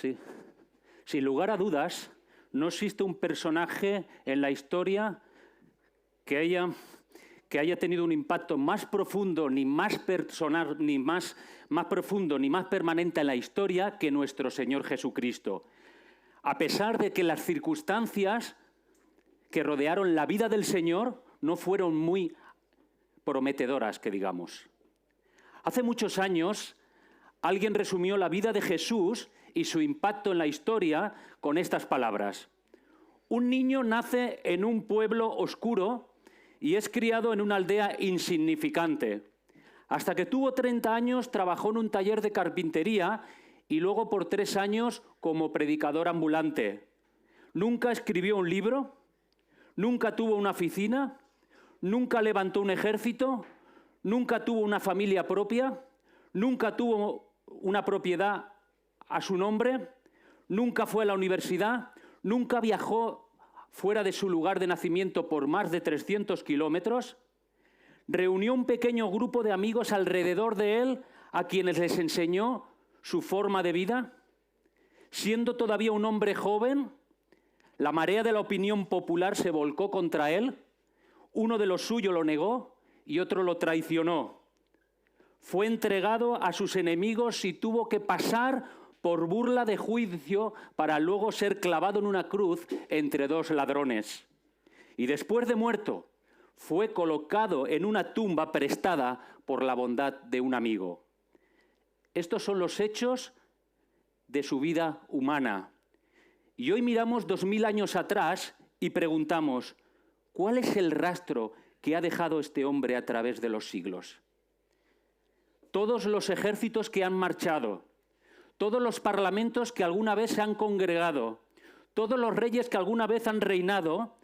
Sí. Sin lugar a dudas, no existe un personaje en la historia que haya tenido un impacto más profundo, ni más personal, ni más profundo, ni más permanente en la historia que nuestro Señor Jesucristo. A pesar de que las circunstancias que rodearon la vida del Señor no fueron muy prometedoras, que digamos. Hace muchos años, alguien resumió la vida de Jesús y su impacto en la historia con estas palabras. Un niño nace en un pueblo oscuro y es criado en una aldea insignificante. Hasta que tuvo 30 años trabajó en un taller de carpintería y luego por 3 años como predicador ambulante. Nunca escribió un libro, nunca tuvo una oficina, nunca levantó un ejército, nunca tuvo una familia propia, nunca tuvo una propiedad a su nombre, nunca fue a la universidad, nunca viajó fuera de su lugar de nacimiento por más de 300 kilómetros, reunió un pequeño grupo de amigos alrededor de él a quienes les enseñó su forma de vida. Siendo todavía un hombre joven, la marea de la opinión popular se volcó contra él, uno de los suyos lo negó y otro lo traicionó. Fue entregado a sus enemigos y tuvo que pasar por burla de juicio para luego ser clavado en una cruz entre 2 ladrones. Y después de muerto, fue colocado en una tumba prestada por la bondad de un amigo. Estos son los hechos de su vida humana. Y hoy miramos 2000 años atrás y preguntamos, ¿cuál es el rastro que ha dejado este hombre a través de los siglos? Todos los ejércitos que han marchado, todos los parlamentos que alguna vez se han congregado, todos los reyes que alguna vez han reinado,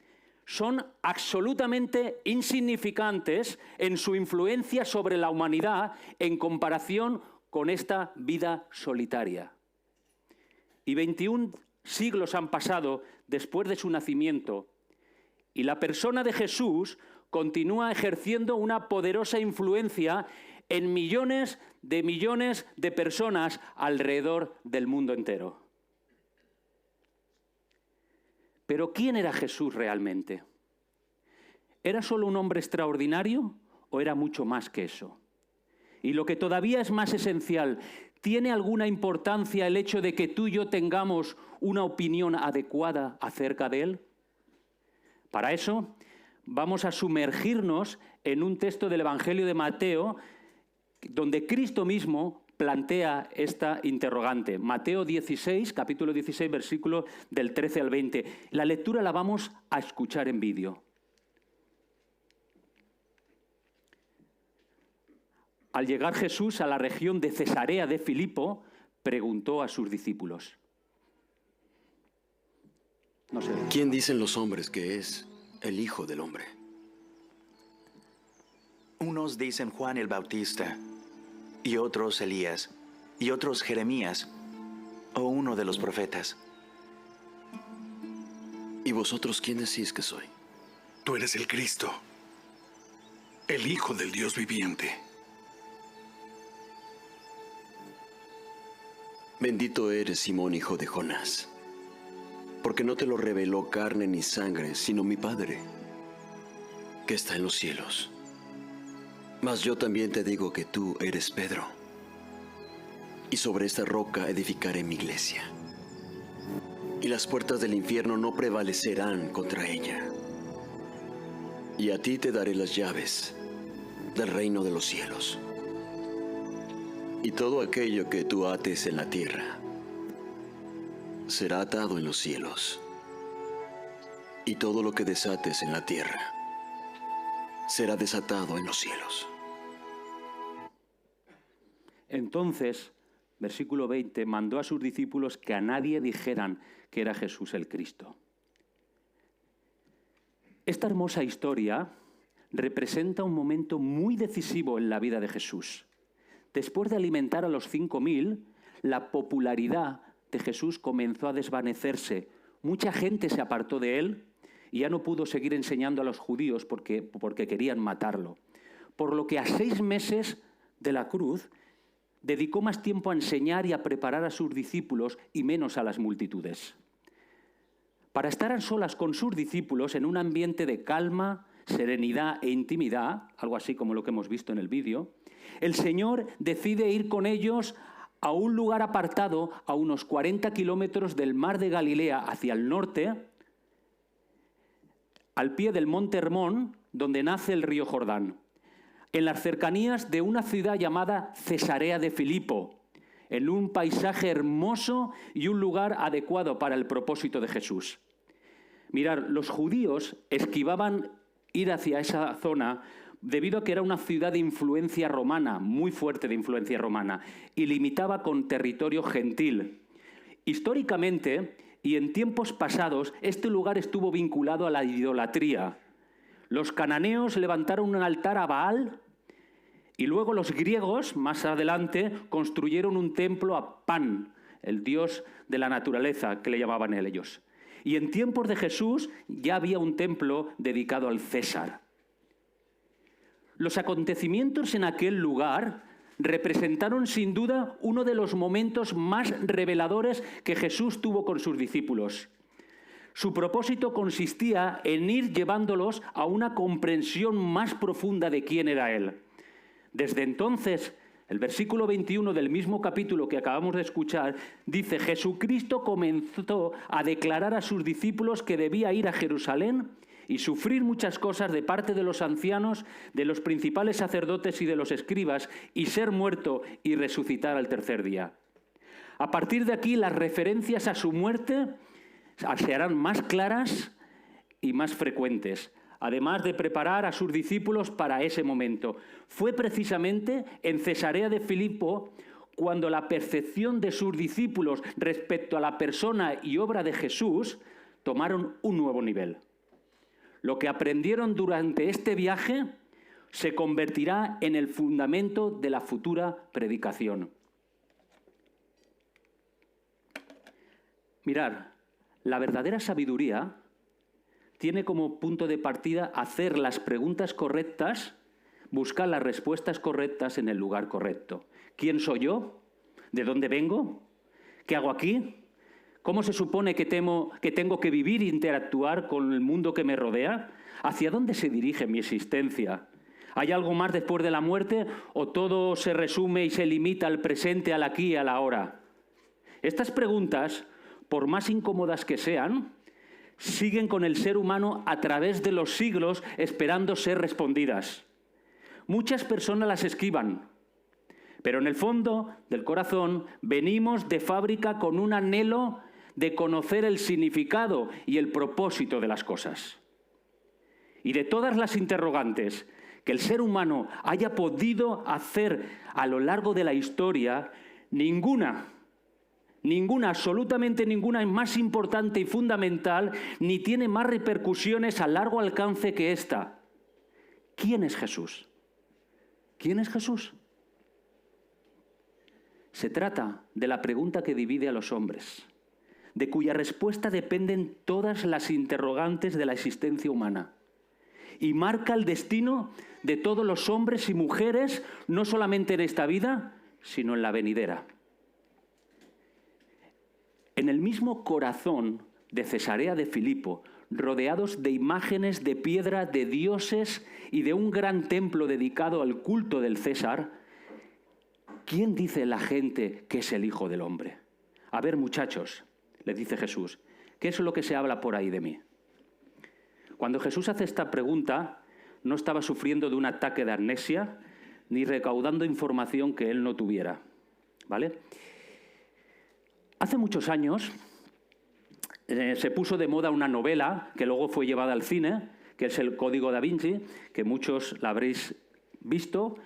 son absolutamente insignificantes en su influencia sobre la humanidad en comparación con esta vida solitaria. Y 21 siglos han pasado después de su nacimiento y la persona de Jesús continúa ejerciendo una poderosa influencia en millones de personas alrededor del mundo entero. Pero ¿quién era Jesús realmente? ¿Era solo un hombre extraordinario o era mucho más que eso? Y lo que todavía es más esencial, ¿tiene alguna importancia el hecho de que tú y yo tengamos una opinión adecuada acerca de él? Para eso vamos a sumergirnos en un texto del Evangelio de Mateo donde Cristo mismo plantea esta interrogante. Mateo 16, capítulo 16, versículo del 13 al 20. La lectura la vamos a escuchar en vídeo. Al llegar Jesús a la región de Cesarea de Filipo, preguntó a sus discípulos. No sé. ¿Quién dicen los hombres que es el Hijo del Hombre? Unos dicen Juan el Bautista, y otros Elías, y otros Jeremías, o uno de los profetas. ¿Y vosotros quién decís que soy? Tú eres el Cristo, el Hijo del Dios viviente. Bendito eres, Simón, hijo de Jonás, porque no te lo reveló carne ni sangre, sino mi Padre, que está en los cielos. Mas yo también te digo que tú eres Pedro, y sobre esta roca edificaré mi iglesia, y las puertas del infierno no prevalecerán contra ella. Y a ti te daré las llaves del reino de los cielos. Y todo aquello que tú ates en la tierra será atado en los cielos, y todo lo que desates en la tierra será desatado en los cielos. Entonces, versículo 20, mandó a sus discípulos que a nadie dijeran que era Jesús el Cristo. Esta hermosa historia representa un momento muy decisivo en la vida de Jesús. Después de alimentar a los 5.000, la popularidad de Jesús comenzó a desvanecerse. Mucha gente se apartó de él y ya no pudo seguir enseñando a los judíos porque querían matarlo. Por lo que a 6 meses de la cruz, dedicó más tiempo a enseñar y a preparar a sus discípulos y menos a las multitudes. Para estar a solas con sus discípulos en un ambiente de calma, serenidad e intimidad, algo así como lo que hemos visto en el vídeo, el Señor decide ir con ellos a un lugar apartado a unos 40 kilómetros del mar de Galilea hacia el norte, al pie del monte Hermón, donde nace el río Jordán, en las cercanías de una ciudad llamada Cesarea de Filipo, en un paisaje hermoso y un lugar adecuado para el propósito de Jesús. Mirad, los judíos esquivaban ir hacia esa zona debido a que era una ciudad de influencia romana, muy fuerte de influencia romana, y limitaba con territorio gentil. Históricamente y en tiempos pasados, este lugar estuvo vinculado a la idolatría. Los cananeos levantaron un altar a Baal y luego los griegos, más adelante, construyeron un templo a Pan, el dios de la naturaleza, que le llamaban ellos. Y en tiempos de Jesús ya había un templo dedicado al César. Los acontecimientos en aquel lugar representaron sin duda uno de los momentos más reveladores que Jesús tuvo con sus discípulos. Su propósito consistía en ir llevándolos a una comprensión más profunda de quién era Él. Desde entonces, el versículo 21 del mismo capítulo que acabamos de escuchar dice: Jesucristo comenzó a declarar a sus discípulos que debía ir a Jerusalén y sufrir muchas cosas de parte de los ancianos, de los principales sacerdotes y de los escribas, y ser muerto y resucitar al tercer día. A partir de aquí, las referencias a su muerte se harán más claras y más frecuentes, además de preparar a sus discípulos para ese momento. Fue precisamente en Cesarea de Filipo cuando la percepción de sus discípulos respecto a la persona y obra de Jesús tomaron un nuevo nivel. Lo que aprendieron durante este viaje se convertirá en el fundamento de la futura predicación. Mirad, la verdadera sabiduría tiene como punto de partida hacer las preguntas correctas, buscar las respuestas correctas en el lugar correcto. ¿Quién soy yo? ¿De dónde vengo? ¿Qué hago aquí? ¿Cómo se supone que tengo que vivir e interactuar con el mundo que me rodea? ¿Hacia dónde se dirige mi existencia? ¿Hay algo más después de la muerte o todo se resume y se limita al presente, al aquí y a la ahora? Estas preguntas, por más incómodas que sean, siguen con el ser humano a través de los siglos esperando ser respondidas. Muchas personas las esquivan, pero en el fondo del corazón venimos de fábrica con un anhelo de conocer el significado y el propósito de las cosas. Y de todas las interrogantes que el ser humano haya podido hacer a lo largo de la historia, ninguna, absolutamente ninguna es más importante y fundamental, ni tiene más repercusiones a largo alcance que esta. ¿Quién es Jesús? ¿Quién es Jesús? Se trata de la pregunta que divide a los hombres, de cuya respuesta dependen todas las interrogantes de la existencia humana, y marca el destino de todos los hombres y mujeres, no solamente en esta vida, sino en la venidera. En el mismo corazón de Cesarea de Filipo, rodeados de imágenes de piedra, de dioses y de un gran templo dedicado al culto del César, ¿quién dice la gente que es el Hijo del Hombre? A ver, muchachos, le dice Jesús, ¿qué es lo que se habla por ahí de mí? Cuando Jesús hace esta pregunta, no estaba sufriendo de un ataque de amnesia, ni recaudando información que él no tuviera, ¿vale? Hace muchos años se puso de moda una novela que luego fue llevada al cine, que es El Código Da Vinci, que muchos la habréis visto,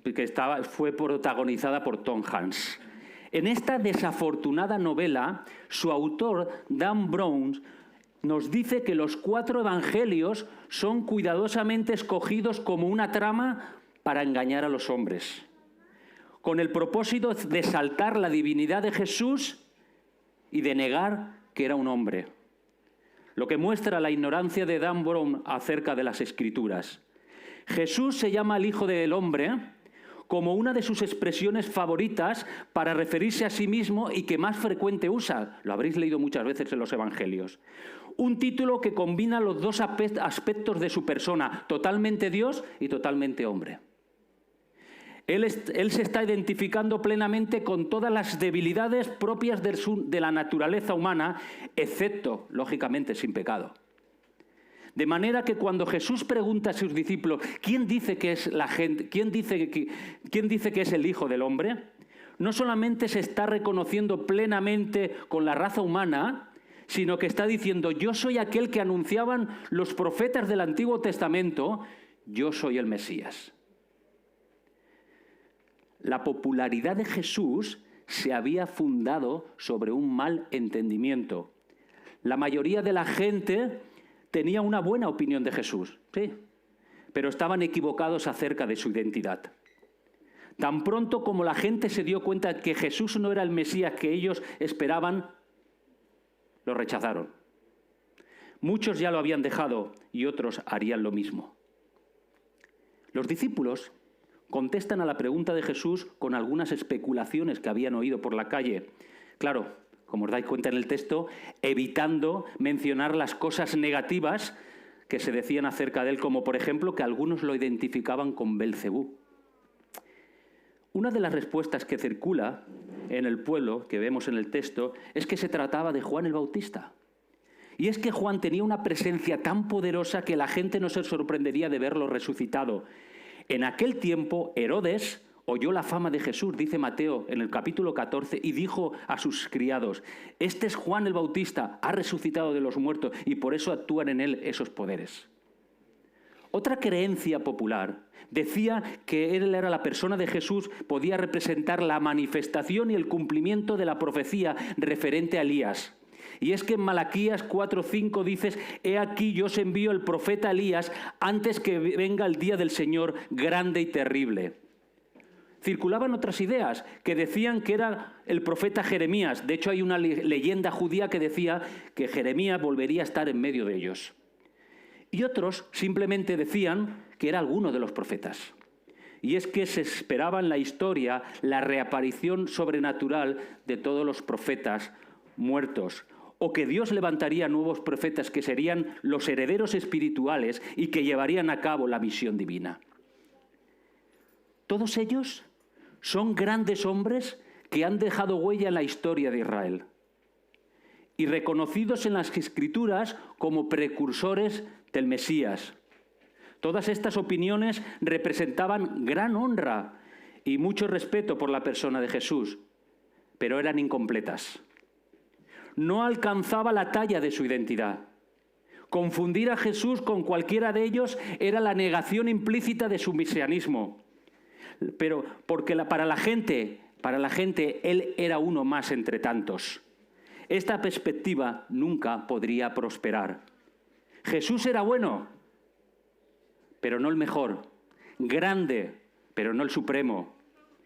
que fue protagonizada por Tom Hanks. En esta desafortunada novela, su autor, Dan Brown, nos dice que los 4 evangelios son cuidadosamente escogidos como una trama para engañar a los hombres, con el propósito de exaltar la divinidad de Jesús y de negar que era un hombre. Lo que muestra la ignorancia de Dan Brown acerca de las Escrituras. Jesús se llama el Hijo del Hombre como una de sus expresiones favoritas para referirse a sí mismo y que más frecuente usa. Lo habréis leído muchas veces en los Evangelios. Un título que combina los dos aspectos de su persona, totalmente Dios y totalmente hombre. Él se está identificando plenamente con todas las debilidades propias de la naturaleza humana, excepto, lógicamente, sin pecado. De manera que cuando Jesús pregunta a sus discípulos, ¿quién dice que es la gente? ¿Quién dice que es el Hijo del Hombre? No solamente se está reconociendo plenamente con la raza humana, sino que está diciendo, yo soy aquel que anunciaban los profetas del Antiguo Testamento, yo soy el Mesías. La popularidad de Jesús se había fundado sobre un mal entendimiento. La mayoría de la gente tenía una buena opinión de Jesús, sí, pero estaban equivocados acerca de su identidad. Tan pronto como la gente se dio cuenta que Jesús no era el Mesías que ellos esperaban, lo rechazaron. Muchos ya lo habían dejado y otros harían lo mismo. Los discípulos contestan a la pregunta de Jesús con algunas especulaciones que habían oído por la calle. Claro, como os dais cuenta en el texto, evitando mencionar las cosas negativas que se decían acerca de él, como por ejemplo que algunos lo identificaban con Belcebú. Una de las respuestas que circula en el pueblo, que vemos en el texto, es que se trataba de Juan el Bautista. Y es que Juan tenía una presencia tan poderosa que la gente no se sorprendería de verlo resucitado. En aquel tiempo, Herodes oyó la fama de Jesús, dice Mateo en el capítulo 14, y dijo a sus criados, este es Juan el Bautista, ha resucitado de los muertos y por eso actúan en él esos poderes. Otra creencia popular decía que él era la persona de Jesús, podía representar la manifestación y el cumplimiento de la profecía referente a Elías. Y es que en Malaquías 4:5 dices, he aquí yo os envío el profeta Elías antes que venga el día del Señor grande y terrible. Circulaban otras ideas que decían que era el profeta Jeremías. De hecho, hay una leyenda judía que decía que Jeremías volvería a estar en medio de ellos. Y otros simplemente decían que era alguno de los profetas. Y es que se esperaba en la historia la reaparición sobrenatural de todos los profetas muertos, o que Dios levantaría nuevos profetas que serían los herederos espirituales y que llevarían a cabo la misión divina. Todos ellos son grandes hombres que han dejado huella en la historia de Israel y reconocidos en las Escrituras como precursores del Mesías. Todas estas opiniones representaban gran honra y mucho respeto por la persona de Jesús, pero eran incompletas. No alcanzaba la talla de su identidad. Confundir a Jesús con cualquiera de ellos era la negación implícita de su mesianismo. Pero porque para la gente, él era uno más entre tantos. Esta perspectiva nunca podría prosperar. Jesús era bueno, pero no el mejor. Grande, pero no el supremo.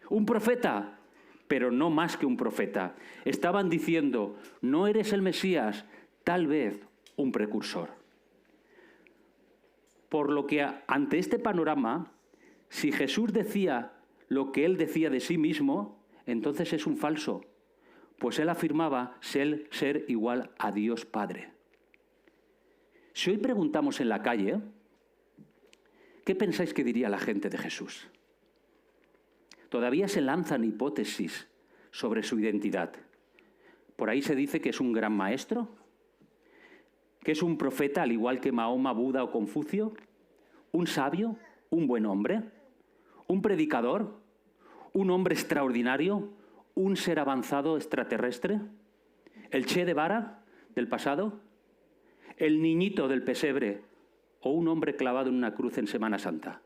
Un profeta, pero no más que un profeta. Estaban diciendo, no eres el Mesías, tal vez un precursor. Por lo que ante este panorama, si Jesús decía lo que él decía de sí mismo, entonces es un falso, pues él afirmaba ser igual a Dios Padre. Si hoy preguntamos en la calle, ¿qué pensáis que diría la gente de Jesús? Todavía se lanzan hipótesis sobre su identidad. Por ahí se dice que es un gran maestro, que es un profeta al igual que Mahoma, Buda o Confucio, un sabio, un buen hombre, un predicador, un hombre extraordinario, un ser avanzado extraterrestre, el Che Guevara del pasado, el niñito del pesebre o un hombre clavado en una cruz en Semana Santa.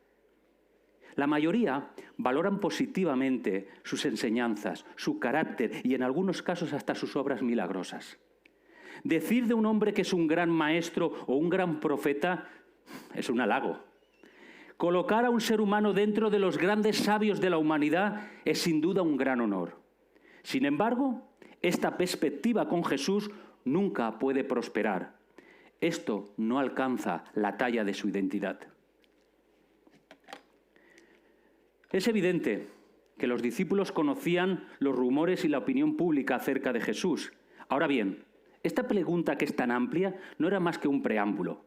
La mayoría valoran positivamente sus enseñanzas, su carácter y en algunos casos hasta sus obras milagrosas. Decir de un hombre que es un gran maestro o un gran profeta es un halago. Colocar a un ser humano dentro de los grandes sabios de la humanidad es sin duda un gran honor. Sin embargo, esta perspectiva con Jesús nunca puede prosperar. Esto no alcanza la talla de su identidad. Es evidente que los discípulos conocían los rumores y la opinión pública acerca de Jesús. Ahora bien, esta pregunta, que es tan amplia, no era más que un preámbulo.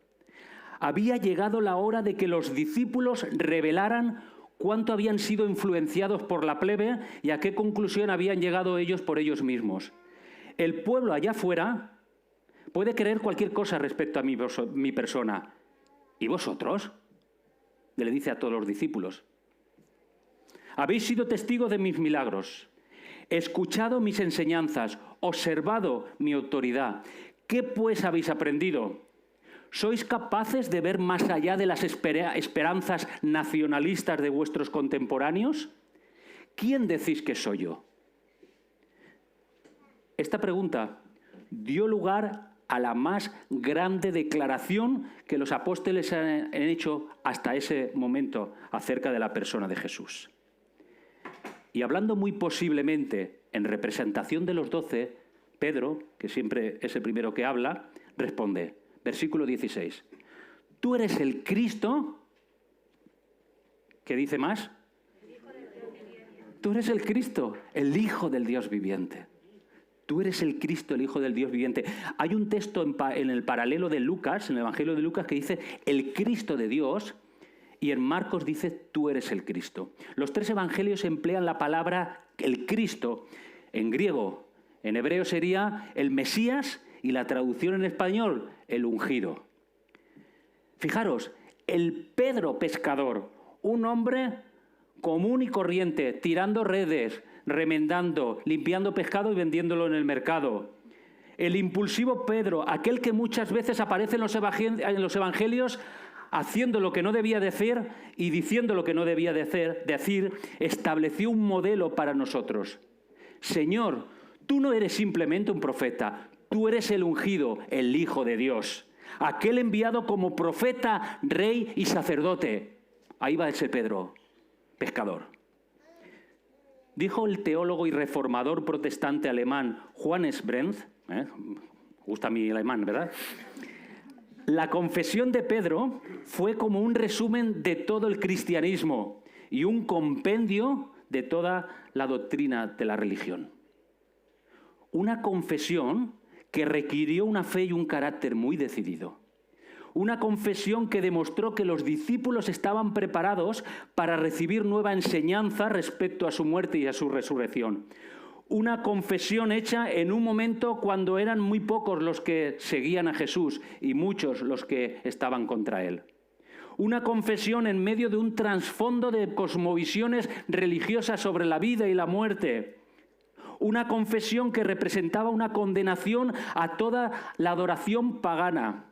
Había llegado la hora de que los discípulos revelaran cuánto habían sido influenciados por la plebe y a qué conclusión habían llegado ellos por ellos mismos. El pueblo allá afuera puede creer cualquier cosa respecto a mi persona. ¿Y vosotros? Le dice a todos los discípulos. Habéis sido testigos de mis milagros, escuchado mis enseñanzas, observado mi autoridad. ¿Qué pues habéis aprendido? ¿Sois capaces de ver más allá de las esperanzas nacionalistas de vuestros contemporáneos? ¿Quién decís que soy yo? Esta pregunta dio lugar a la más grande declaración que los apóstoles han hecho hasta ese momento acerca de la persona de Jesús. Y hablando muy posiblemente en representación de los 12, Pedro, que siempre es el primero que habla, responde, versículo 16, ¿tú eres el Cristo? ¿Qué dice más? Tú eres el Cristo, el Hijo del Dios viviente. Tú eres el Cristo, el Hijo del Dios viviente. Hay un texto en el paralelo de Lucas, en el Evangelio de Lucas, que dice el Cristo de Dios, y en Marcos dice tú eres el Cristo. Los tres evangelios emplean la palabra el Cristo en griego. En hebreo sería el Mesías y la traducción en español, el ungido. Fijaros, el Pedro pescador, un hombre común y corriente, tirando redes, remendando, limpiando pescado y vendiéndolo en el mercado. El impulsivo Pedro, aquel que muchas veces aparece en los evangelios haciendo lo que no debía decir y diciendo lo que no debía decir, estableció un modelo para nosotros. Señor, tú no eres simplemente un profeta, tú eres el ungido, el Hijo de Dios, aquel enviado como profeta, rey y sacerdote. Ahí va ese Pedro, pescador. Dijo el teólogo y reformador protestante alemán Johannes Brenz, gusta mi alemán, ¿verdad? La confesión de Pedro fue como un resumen de todo el cristianismo y un compendio de toda la doctrina de la religión. Una confesión que requirió una fe y un carácter muy decidido. Una confesión que demostró que los discípulos estaban preparados para recibir nueva enseñanza respecto a su muerte y a su resurrección. Una confesión hecha en un momento cuando eran muy pocos los que seguían a Jesús y muchos los que estaban contra él. Una confesión en medio de un trasfondo de cosmovisiones religiosas sobre la vida y la muerte. Una confesión que representaba una condenación a toda la adoración pagana.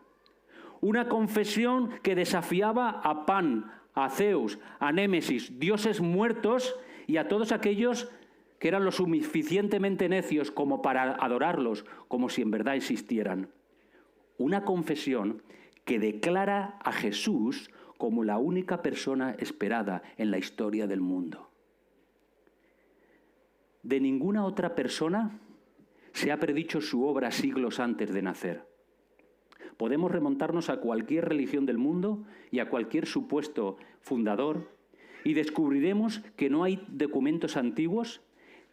Una confesión que desafiaba a Pan, a Zeus, a Némesis, dioses muertos y a todos aquellos que eran lo suficientemente necios como para adorarlos, como si en verdad existieran. Una confesión que declara a Jesús como la única persona esperada en la historia del mundo. De ninguna otra persona se ha predicho su obra siglos antes de nacer. Podemos remontarnos a cualquier religión del mundo y a cualquier supuesto fundador y descubriremos que no hay documentos antiguos,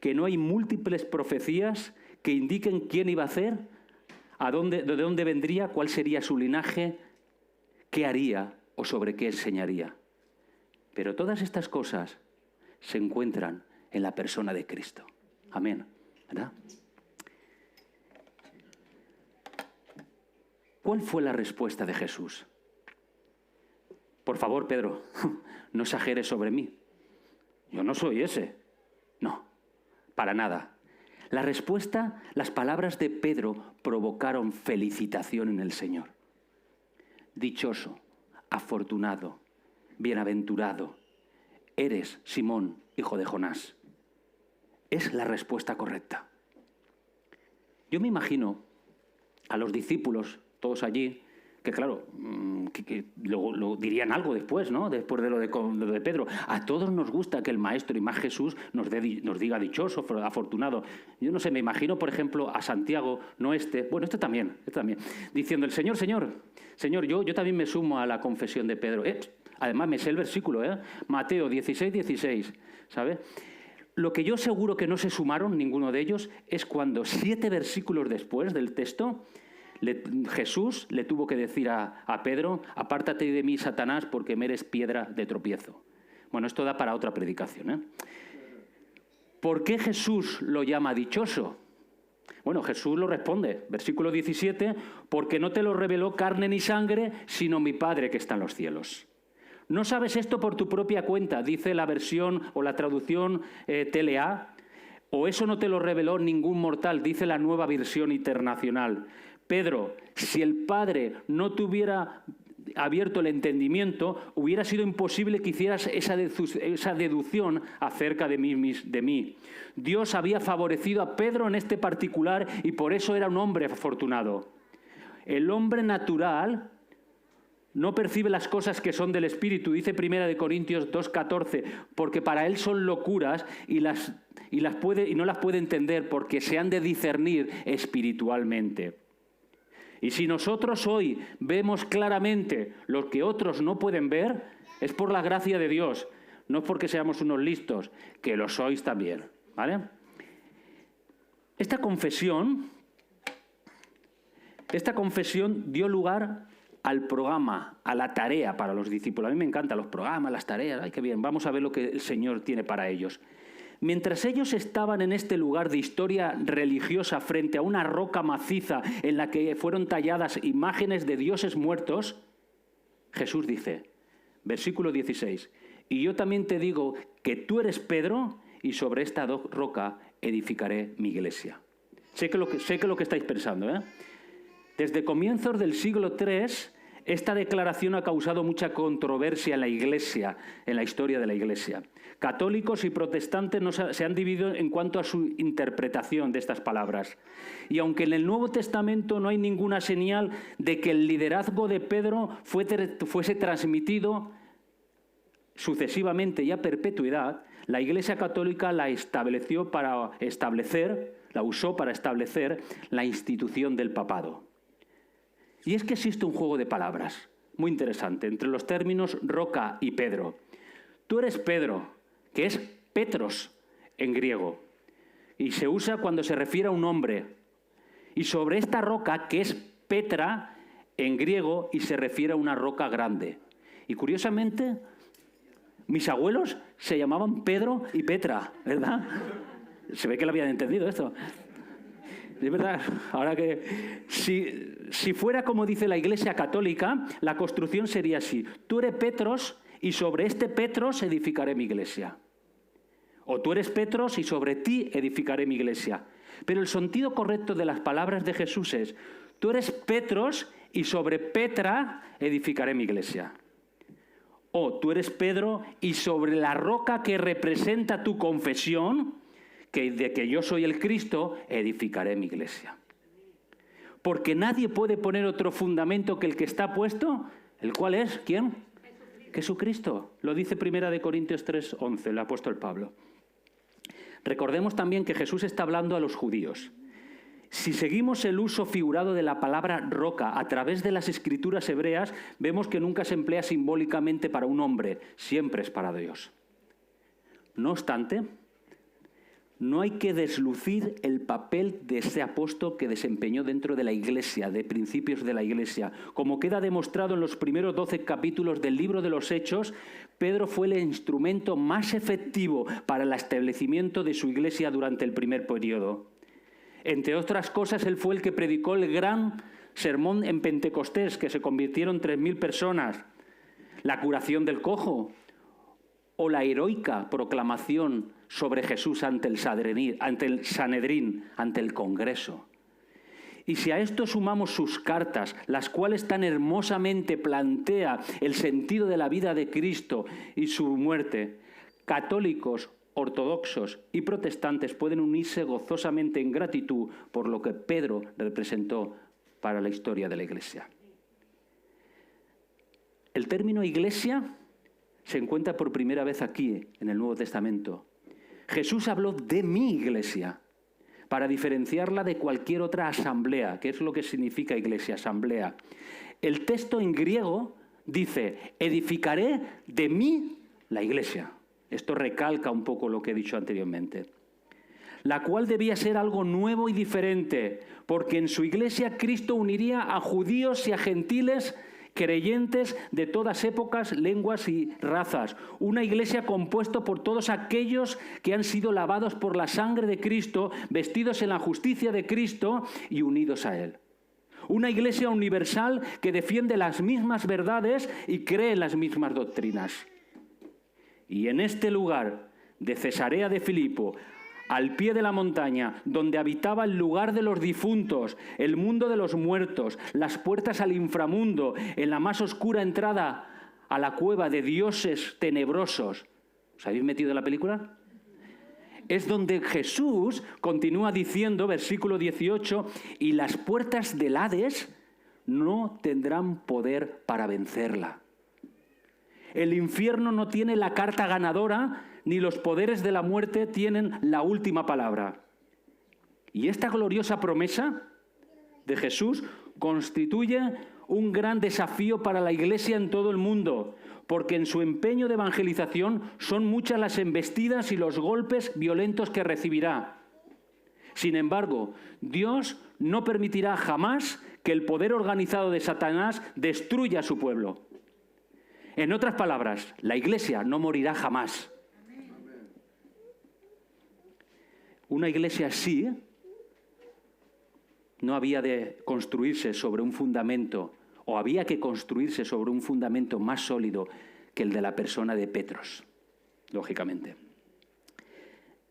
que no hay múltiples profecías que indiquen quién iba a hacer, de dónde vendría, cuál sería su linaje, qué haría o sobre qué enseñaría. Pero todas estas cosas se encuentran en la persona de Cristo. Amén. ¿Verdad? ¿Cuál fue la respuesta de Jesús? Por favor, Pedro, no exageres sobre mí. Yo no soy ese. No, para nada. La respuesta, las palabras de Pedro provocaron felicitación en el Señor. Dichoso, afortunado, bienaventurado, eres Simón, hijo de Jonás. Es la respuesta correcta. Yo me imagino a los discípulos, todos allí, que claro, que lo dirían algo después, ¿no? Después de lo de Pedro. A todos nos gusta que el Maestro y más Jesús nos diga dichoso, afortunado. Yo no sé, me imagino, por ejemplo, a Santiago, no este también, diciendo, el Señor, yo también me sumo a la confesión de Pedro. Además, me sé el versículo, Mateo 16, 16, ¿sabes? Lo que yo seguro que no se sumaron ninguno de ellos es cuando 7 versículos después del texto, Jesús le tuvo que decir a Pedro, apártate de mí, Satanás, porque me eres piedra de tropiezo. Bueno, esto da para otra predicación, ¿Por qué Jesús lo llama dichoso? Bueno, Jesús lo responde, versículo 17, porque no te lo reveló carne ni sangre, sino mi Padre que está en los cielos. No sabes esto por tu propia cuenta, dice la versión o la traducción TLA, o eso no te lo reveló ningún mortal, dice la Nueva Versión Internacional. Pedro, si el Padre no te hubiera abierto el entendimiento, hubiera sido imposible que hicieras esa deducción acerca de mí. Dios había favorecido a Pedro en este particular y por eso era un hombre afortunado. El hombre natural no percibe las cosas que son del Espíritu, dice 1 Corintios 2,14, porque para él son locuras y no las puede entender porque se han de discernir espiritualmente. Y si nosotros hoy vemos claramente lo que otros no pueden ver, es por la gracia de Dios, no es porque seamos unos listos, que lo sois también, ¿vale? Esta confesión dio lugar al programa, a la tarea para los discípulos. A mí me encantan los programas, las tareas, ¡ay, qué bien! Vamos a ver lo que el Señor tiene para ellos. Mientras ellos estaban en este lugar de historia religiosa frente a una roca maciza en la que fueron talladas imágenes de dioses muertos, Jesús dice, versículo 16, y yo también te digo que tú eres Pedro y sobre esta roca edificaré mi iglesia. Sé que lo que estáis pensando, Desde comienzos del siglo III, esta declaración ha causado mucha controversia en la Iglesia, en la historia de la Iglesia. Católicos y protestantes se han dividido en cuanto a su interpretación de estas palabras. Y aunque en el Nuevo Testamento no hay ninguna señal de que el liderazgo de Pedro fuese transmitido sucesivamente y a perpetuidad, la Iglesia Católica la usó para establecer la institución del papado. Y es que existe un juego de palabras muy interesante entre los términos roca y Pedro. Tú eres Pedro, que es Petros en griego, y se usa cuando se refiere a un hombre. Y sobre esta roca, que es Petra en griego, y se refiere a una roca grande. Y curiosamente, mis abuelos se llamaban Pedro y Petra, ¿verdad? Se ve que lo habían entendido esto. Es verdad, ahora que si fuera como dice la Iglesia Católica, la construcción sería así. Tú eres Petros y sobre este Petros edificaré mi iglesia. O tú eres Petros y sobre ti edificaré mi iglesia. Pero el sentido correcto de las palabras de Jesús es, tú eres Petros y sobre Petra edificaré mi iglesia. O tú eres Pedro y sobre la roca que representa tu confesión, de que yo soy el Cristo, edificaré mi iglesia. Porque nadie puede poner otro fundamento que el que está puesto, ¿el cual es? ¿Quién? Jesucristo. Lo dice 1 Corintios 3:11, el apóstol Pablo. Recordemos también que Jesús está hablando a los judíos. Si seguimos el uso figurado de la palabra roca a través de las escrituras hebreas, vemos que nunca se emplea simbólicamente para un hombre, siempre es para Dios. No obstante, no hay que deslucir el papel de este apóstol que desempeñó dentro de la Iglesia, de principios de la Iglesia. Como queda demostrado en los primeros 12 capítulos del libro de los Hechos, Pedro fue el instrumento más efectivo para el establecimiento de su Iglesia durante el primer periodo. Entre otras cosas, él fue el que predicó el gran sermón en Pentecostés, que se convirtieron 3.000 personas, la curación del cojo o la heroica proclamación sobre Jesús ante el Sanedrín, ante el Congreso. Y si a esto sumamos sus cartas, las cuales tan hermosamente plantea el sentido de la vida de Cristo y su muerte, católicos, ortodoxos y protestantes pueden unirse gozosamente en gratitud por lo que Pedro representó para la historia de la Iglesia. El término iglesia se encuentra por primera vez aquí, en el Nuevo Testamento. Jesús habló de mi iglesia, para diferenciarla de cualquier otra asamblea, que es lo que significa iglesia, asamblea. El texto en griego dice, edificaré de mí la iglesia. Esto recalca un poco lo que he dicho anteriormente. La cual debía ser algo nuevo y diferente, porque en su iglesia Cristo uniría a judíos y a gentiles creyentes de todas épocas, lenguas y razas. Una iglesia compuesta por todos aquellos que han sido lavados por la sangre de Cristo, vestidos en la justicia de Cristo y unidos a Él. Una iglesia universal que defiende las mismas verdades y cree en las mismas doctrinas. Y en este lugar de Cesarea de Filipo, al pie de la montaña, donde habitaba el lugar de los difuntos, el mundo de los muertos, las puertas al inframundo, en la más oscura entrada a la cueva de dioses tenebrosos. ¿Os habéis metido en la película? Es donde Jesús continúa diciendo, versículo 18, y las puertas del Hades no tendrán poder para vencerla. El infierno no tiene la carta ganadora, ni los poderes de la muerte tienen la última palabra. Y esta gloriosa promesa de Jesús constituye un gran desafío para la Iglesia en todo el mundo, porque en su empeño de evangelización son muchas las embestidas y los golpes violentos que recibirá. Sin embargo, Dios no permitirá jamás que el poder organizado de Satanás destruya a su pueblo. En otras palabras, la Iglesia no morirá jamás. Una iglesia así no había de construirse sobre un fundamento, o había que construirse sobre un fundamento más sólido que el de la persona de Petros, lógicamente.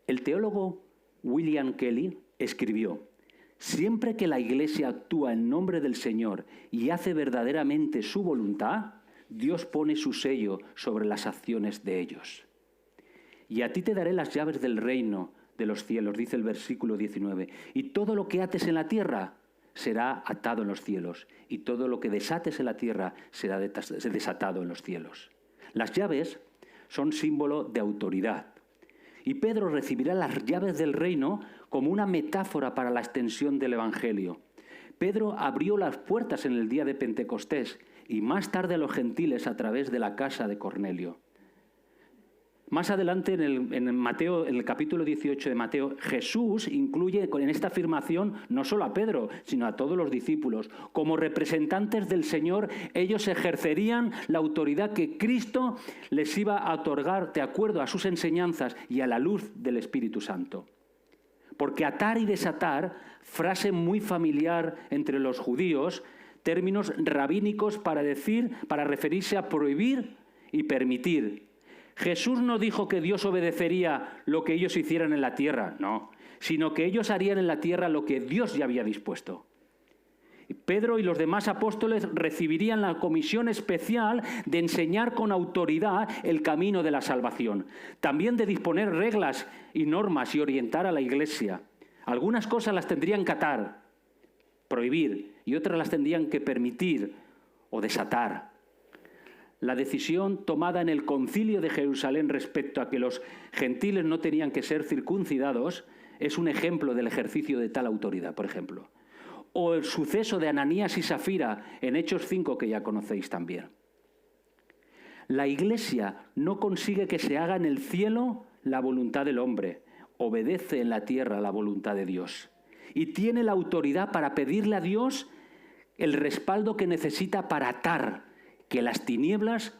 El teólogo William Kelly escribió: siempre que la iglesia actúa en nombre del Señor y hace verdaderamente su voluntad, Dios pone su sello sobre las acciones de ellos. Y a ti te daré las llaves del reino de los cielos, dice el versículo 19. Y todo lo que ates en la tierra será atado en los cielos, y todo lo que desates en la tierra será desatado en los cielos. Las llaves son símbolo de autoridad. Y Pedro recibirá las llaves del reino como una metáfora para la extensión del Evangelio. Pedro abrió las puertas en el día de Pentecostés y más tarde a los gentiles a través de la casa de Cornelio. Más adelante en Mateo, en el capítulo 18 de Mateo, Jesús incluye en esta afirmación no solo a Pedro, sino a todos los discípulos. Como representantes del Señor, ellos ejercerían la autoridad que Cristo les iba a otorgar de acuerdo a sus enseñanzas y a la luz del Espíritu Santo. Porque atar y desatar, frase muy familiar entre los judíos, términos rabínicos para referirse a prohibir y permitir. Jesús no dijo que Dios obedecería lo que ellos hicieran en la tierra, no, sino que ellos harían en la tierra lo que Dios ya había dispuesto. Pedro y los demás apóstoles recibirían la comisión especial de enseñar con autoridad el camino de la salvación, también de disponer reglas y normas y orientar a la iglesia. Algunas cosas las tendrían que atar, prohibir, y otras las tendrían que permitir o desatar. La decisión tomada en el Concilio de Jerusalén respecto a que los gentiles no tenían que ser circuncidados es un ejemplo del ejercicio de tal autoridad, por ejemplo. O el suceso de Ananías y Safira en Hechos 5, que ya conocéis también. La Iglesia no consigue que se haga en el cielo la voluntad del hombre, obedece en la tierra la voluntad de Dios. Y tiene la autoridad para pedirle a Dios el respaldo que necesita para atar, que las tinieblas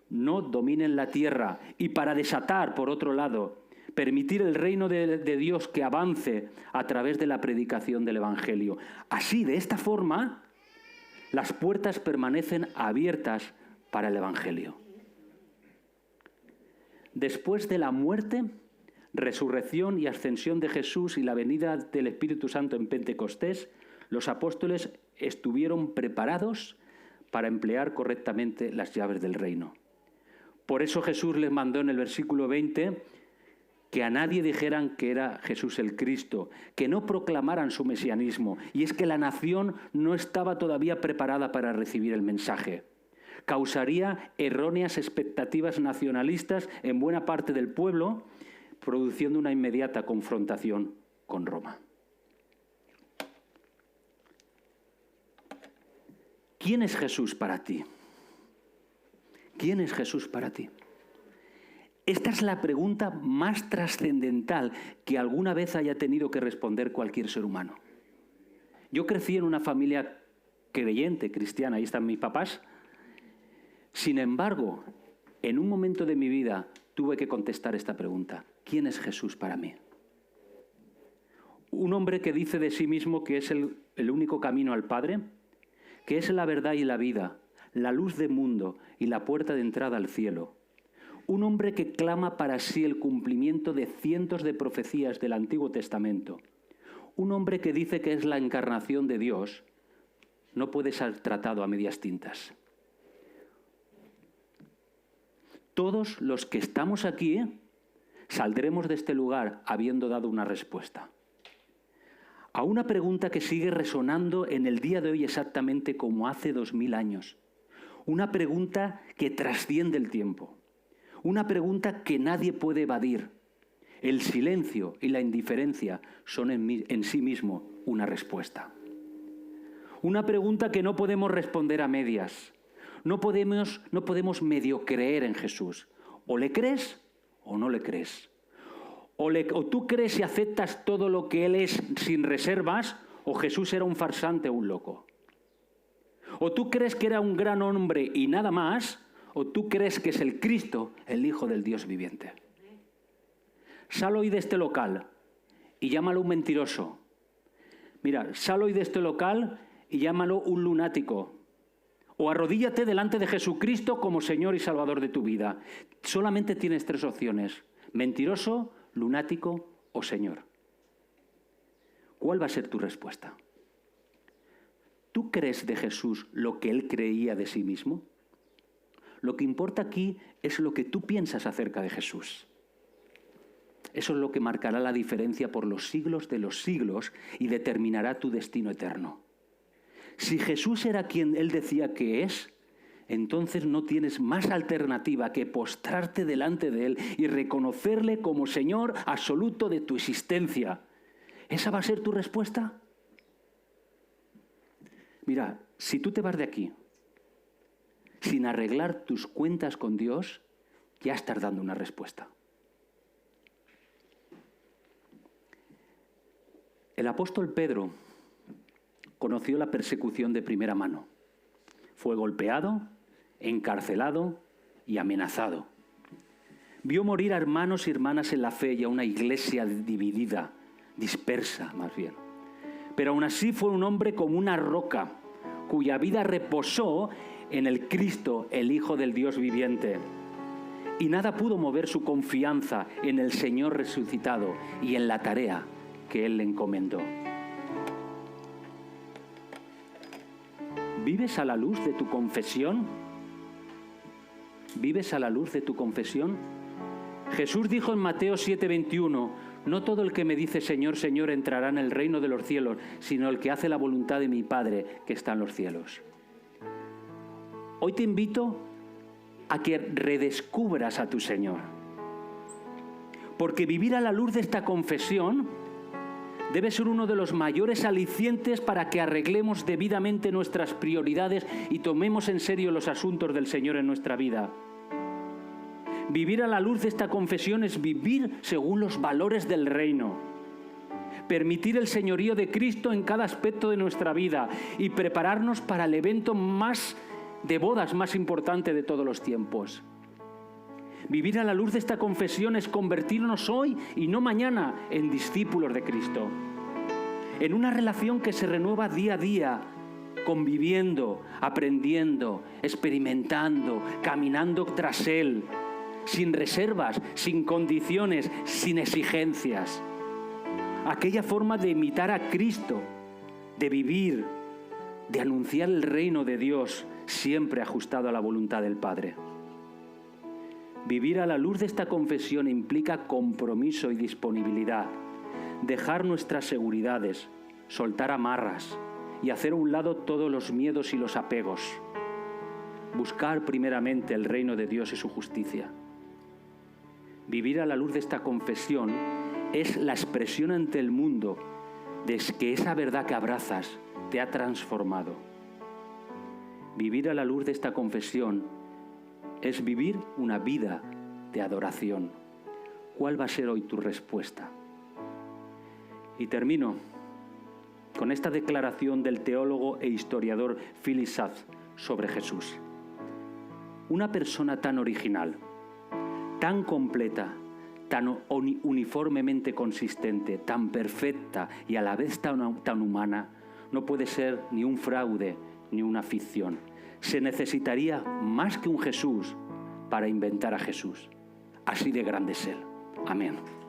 no dominen la tierra, y para desatar, por otro lado, permitir el reino de Dios que avance a través de la predicación del Evangelio. Así, de esta forma, las puertas permanecen abiertas para el Evangelio. Después de la muerte, resurrección y ascensión de Jesús y la venida del Espíritu Santo en Pentecostés, los apóstoles estuvieron preparados para emplear correctamente las llaves del reino. Por eso Jesús les mandó en el versículo 20 que a nadie dijeran que era Jesús el Cristo, que no proclamaran su mesianismo, y es que la nación no estaba todavía preparada para recibir el mensaje. Causaría erróneas expectativas nacionalistas en buena parte del pueblo, produciendo una inmediata confrontación con Roma. ¿Quién es Jesús para ti? ¿Quién es Jesús para ti? Esta es la pregunta más trascendental que alguna vez haya tenido que responder cualquier ser humano. Yo crecí en una familia creyente, cristiana, ahí están mis papás. Sin embargo, en un momento de mi vida tuve que contestar esta pregunta. ¿Quién es Jesús para mí? Un hombre que dice de sí mismo que es el único camino al Padre, que es la verdad y la vida, la luz del mundo y la puerta de entrada al cielo. Un hombre que clama para sí el cumplimiento de cientos de profecías del Antiguo Testamento. Un hombre que dice que es la encarnación de Dios, no puede ser tratado a medias tintas. Todos los que estamos aquí saldremos de este lugar habiendo dado una respuesta a una pregunta que sigue resonando en el día de hoy exactamente como hace 2000 años. Una pregunta que trasciende el tiempo. Una pregunta que nadie puede evadir. El silencio y la indiferencia son en sí mismo una respuesta. Una pregunta que no podemos responder a medias. No podemos medio creer en Jesús. O le crees o no le crees. O tú crees y aceptas todo lo que Él es sin reservas, o Jesús era un farsante o un loco. O tú crees que era un gran hombre y nada más, o tú crees que es el Cristo, el Hijo del Dios viviente. Sal hoy de este local y llámalo un mentiroso. Mira, sal hoy de este local y llámalo un lunático. O arrodíllate delante de Jesucristo como Señor y Salvador de tu vida. Solamente tienes 3 opciones: mentiroso, lunático o Señor. ¿Cuál va a ser tu respuesta? ¿Tú crees de Jesús lo que Él creía de sí mismo? Lo que importa aquí es lo que tú piensas acerca de Jesús. Eso es lo que marcará la diferencia por los siglos de los siglos y determinará tu destino eterno. Si Jesús era quien Él decía que es, entonces no tienes más alternativa que postrarte delante de Él y reconocerle como Señor absoluto de tu existencia. ¿Esa va a ser tu respuesta? Mira, si tú te vas de aquí sin arreglar tus cuentas con Dios, ya estás dando una respuesta. El apóstol Pedro conoció la persecución de primera mano. Fue golpeado, encarcelado y amenazado. Vio morir a hermanos y hermanas en la fe y a una iglesia dividida, dispersa más bien. Pero aún así fue un hombre como una roca, cuya vida reposó en el Cristo, el Hijo del Dios viviente. Y nada pudo mover su confianza en el Señor resucitado y en la tarea que Él le encomendó. ¿Vives a la luz de tu confesión? ¿Vives a la luz de tu confesión? Jesús dijo en Mateo 7:21, no todo el que me dice Señor, Señor entrará en el reino de los cielos, sino el que hace la voluntad de mi Padre que está en los cielos. Hoy te invito a que redescubras a tu Señor. Porque vivir a la luz de esta confesión debe ser uno de los mayores alicientes para que arreglemos debidamente nuestras prioridades y tomemos en serio los asuntos del Señor en nuestra vida. Vivir a la luz de esta confesión es vivir según los valores del reino. Permitir el señorío de Cristo en cada aspecto de nuestra vida y prepararnos para el evento de bodas más importante de todos los tiempos. Vivir a la luz de esta confesión es convertirnos hoy y no mañana en discípulos de Cristo. En una relación que se renueva día a día, conviviendo, aprendiendo, experimentando, caminando tras Él, sin reservas, sin condiciones, sin exigencias. Aquella forma de imitar a Cristo, de vivir, de anunciar el reino de Dios, siempre ajustado a la voluntad del Padre. Vivir a la luz de esta confesión implica compromiso y disponibilidad, dejar nuestras seguridades, soltar amarras y hacer a un lado todos los miedos y los apegos. Buscar primeramente el reino de Dios y su justicia. Vivir a la luz de esta confesión es la expresión ante el mundo de que esa verdad que abrazas te ha transformado. Vivir a la luz de esta confesión es vivir una vida de adoración. ¿Cuál va a ser hoy tu respuesta? Y termino con esta declaración del teólogo e historiador Philip Schaff sobre Jesús. Una persona tan original, tan completa, tan uniformemente consistente, tan perfecta y a la vez tan humana, no puede ser ni un fraude ni una ficción. Se necesitaría más que un Jesús para inventar a Jesús. Así de grande es Él. Amén.